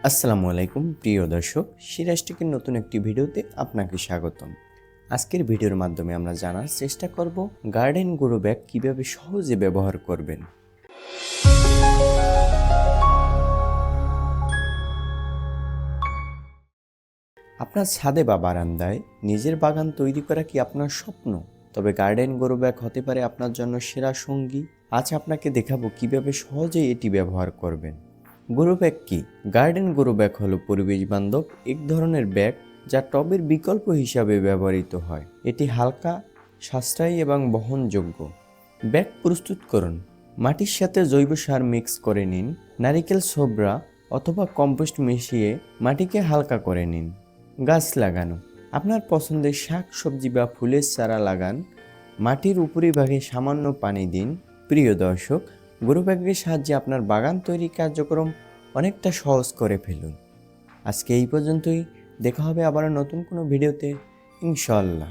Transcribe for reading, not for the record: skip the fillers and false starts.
আসসালামু আলাইকুম প্রিয় দর্শক, সিরাজটিকের নতুন একটি ভিডিওতে আপনাকে স্বাগতম। আজকের ভিডিওর মাধ্যমে আমরা জানার চেষ্টা করব গার্ডেন গ্রো ব্যাগ কীভাবে সহজে ব্যবহার করবেন। আপনার ছাদে বা বারান্দায় নিজের বাগান তৈরি করা কি আপনার স্বপ্ন? তবে গার্ডেন গ্রো ব্যাগ হতে পারে আপনার জন্য সেরা সঙ্গী। আজ আপনাকে দেখাবো কিভাবে সহজেই এটি ব্যবহার করবেন। গ্রো ব্যাগ কি? গার্ডেন গ্রো ব্যাগ হলো পরিবেশ বান্ধব এক ধরনের ব্যাগ যা টবের বিকল্প হিসাবে ব্যবহৃত হয়। এটি হালকা, সাশ্রয়ী এবং বহনযোগ্য। ব্যাগ প্রস্তুত করুন। মাটির সাথে জৈব সার মিক্স করে নিন। নারিকেল ছোবড়া অথবা কম্পোস্ট মিশিয়ে মাটিকে হালকা করে নিন। গাছ লাগানো। আপনার পছন্দের শাক সবজি বা ফুলের চারা লাগান। মাটির উপরিভাগে সামান্য পানি দিন। প্রিয় দর্শক, গ্রো ব্যাগের সাহায্যে আপনার বাগান তৈরি কার্যক্রম অনেকটা সহজ করে ফেলুন। আজকে এই পর্যন্তই। দেখা হবে আবার নতুন কোনো ভিডিওতে, ইনশাআল্লাহ।